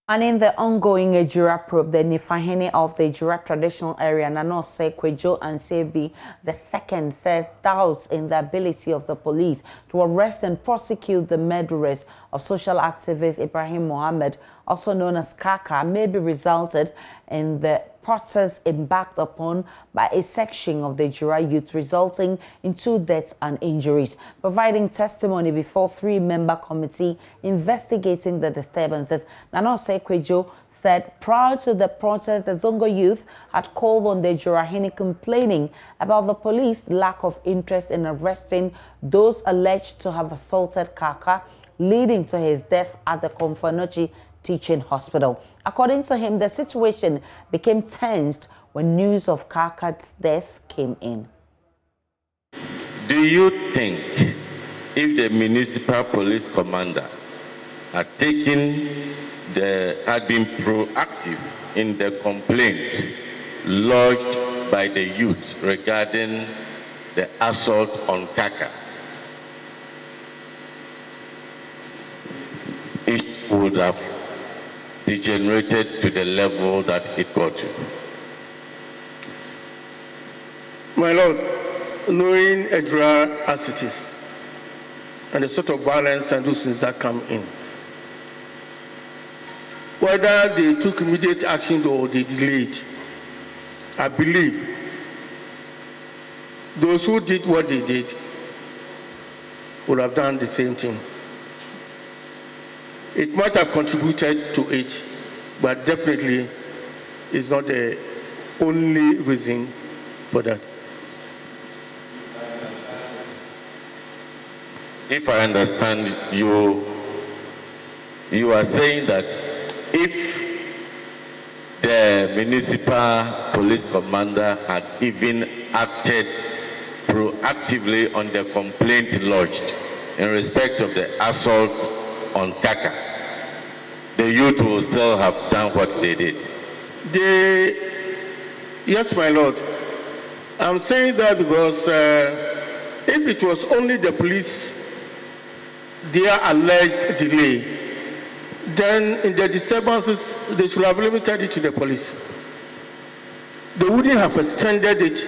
And in the ongoing Ejura probe, the Nifahene of the Ejura traditional area, Ansebie, Ansebie II, says doubts in the ability of the police to arrest and prosecute the murderers of social activist Ibrahim Mohammed, also known as Kaaka, may be resulted in the protest embarked upon by a section of the Ejura youth, resulting in 2 deaths and injuries. Providing testimony before 3-member committee investigating the disturbances, Ansebie said prior to the protest, the Zongo youth had called on the Ejura complaining about the police lack of interest in arresting those alleged to have assaulted Kaaka, leading to his death at the Komfanochi Teaching Hospital. According to him, the situation became tensed when news of Kaaka's death came in. Do you think if the municipal police commander had been proactive in the complaints lodged by the youth regarding the assault on Kaaka, it would have degenerated to the level that it got to? My Lord, knowing Ejura as it is, and the sort of violence and those things that come in, whether they took immediate action or they delayed, I believe those who did what they did would have done the same thing. It might have contributed to it, but definitely is not the only reason for that. If I understand you, you are saying that if the municipal police commander had even acted proactively on the complaint lodged in respect of the assault on Kaaka, the youth will still have done what they did? Yes, my Lord. I'm saying that because if it was only the police, their alleged delay, then in the disturbances, they should have limited it to the police. They wouldn't have extended it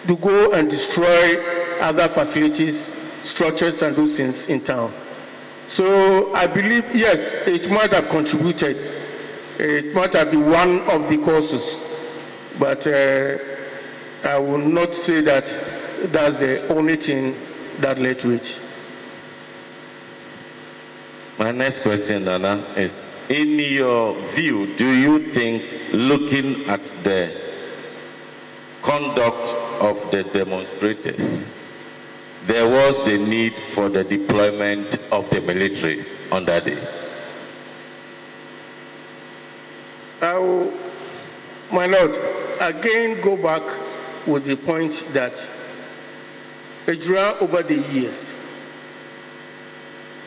to go and destroy other facilities, structures, and those things in town. So I believe, yes, it might have contributed. It might have been one of the causes. But I will not say that that's the only thing that led to it. My next question, Nana, is, in your view, do you think, looking at the conduct of the demonstrators, there was the need for the deployment of the military on that day? My Lord, again go back with the point that Ejura over the years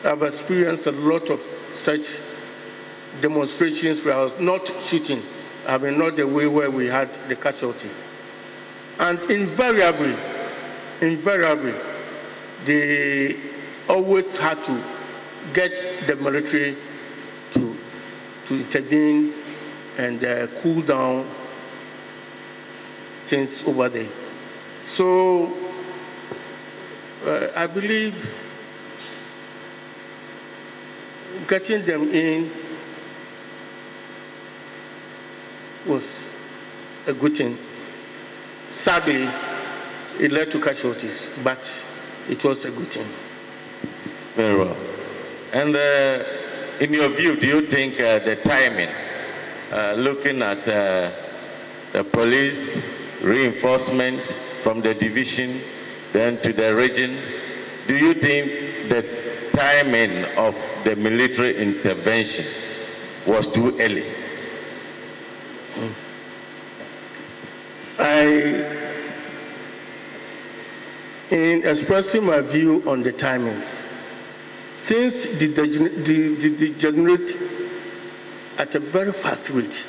have experienced a lot of such demonstrations where I was not shooting. I mean, not the way where we had the casualty. And invariably, they always had to get the military to intervene and cool down things over there. So I believe getting them in was a good thing. Sadly, it led to casualties, but it was a good thing. Very well. And in your view, do you think the timing, looking at the police reinforcement from the division, then to the region, do you think the timing of the military intervention was too early? In expressing my view on the timings, things degenerate at a very fast rate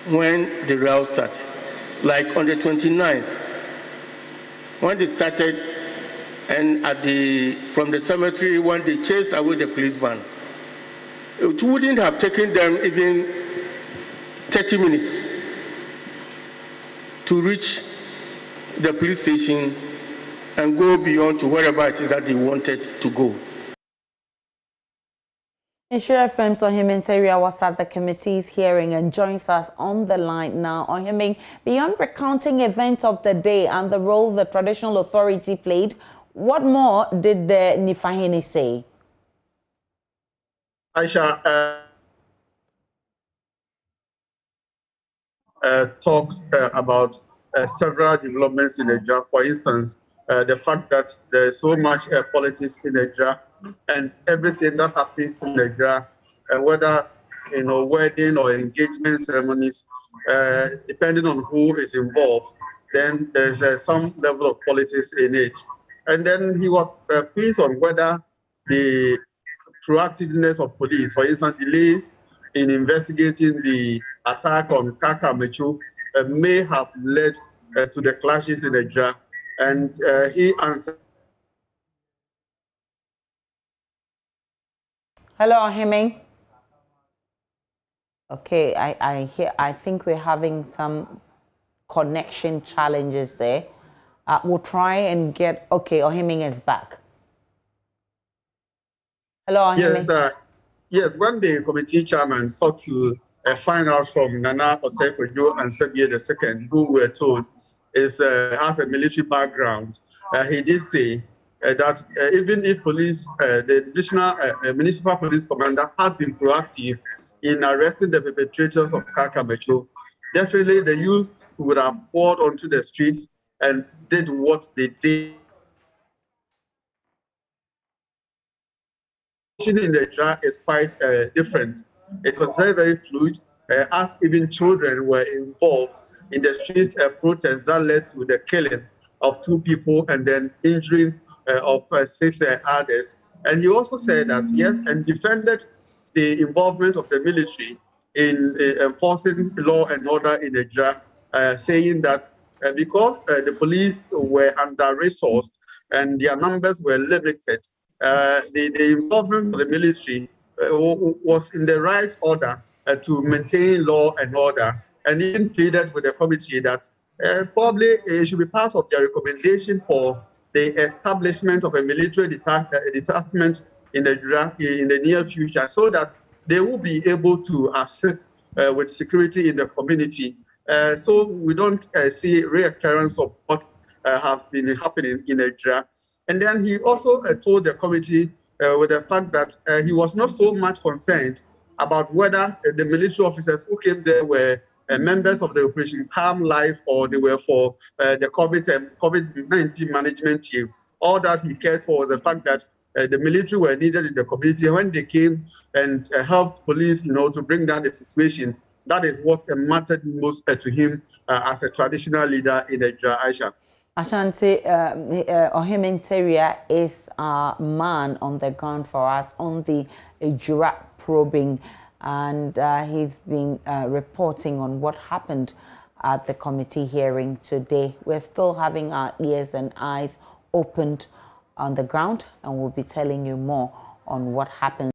when the row started. Like on the 29th, when they started, and from the cemetery, when they chased away the police van, It wouldn't have taken them even 30 minutes to reach the police station and go beyond to wherever it is that they wanted to go. Ejura Films Ohiming Seria was at the committee's hearing and joins us on the line now. Ohiming, beyond recounting events of the day and the role the traditional authority played, what more did the Nifahene say? Aisha talked about several developments in Ejura. For instance, the fact that there's so much politics in Ejura, and everything that happens in Ejura, whether wedding or engagement ceremonies, depending on who is involved, then there's some level of politics in it. And then he was pleased on whether the proactiveness of police, for instance, delays in investigating the attack on Kaaka may have led to the clashes in Ejura. And he answered. Hello, Ohiming. Okay, I think we're having some connection challenges there. We'll try and get. Okay, Ohiming is back. Hello, Ohiming. Yes, when the committee chairman sought to find out from Nana Osekwejo Ansebie II, who were told has a military background, he did say that even if police, the additional municipal police commander had been proactive in arresting the perpetrators of Kaaka, definitely the youth would have poured onto the streets and did what they did. In the Ejura is quite different. It was very, very fluid, as even children were involved in the street protests that led to the killing of 2 people and then injuring of 6 others. And he also said that, yes, and defended the involvement of the military in enforcing law and order in Ejura, saying that because the police were under-resourced and their numbers were limited, the involvement of the military was in the right order to maintain law and order, and even pleaded with the committee that probably it should be part of their recommendation for the establishment of a military detachment in the near future, so that they will be able to assist with security in the community. So we don't see reoccurrence of what has been happening in Ejura. And then he also told the committee with the fact that he was not so much concerned about whether the military officers who came there were members of the Operation Calm Life or they were for the COVID-19 management team. All that he cared for was the fact that the military were needed in the community. When they came and helped police, to bring down the situation, that is what mattered most to him as a traditional leader in Ejura, Aisha. Ashanti, Ohiming Seria is a man on the ground for us on the Ejura probing, and he's been reporting on what happened at the committee hearing today. We're still having our ears and eyes opened on the ground, and we'll be telling you more on what happened.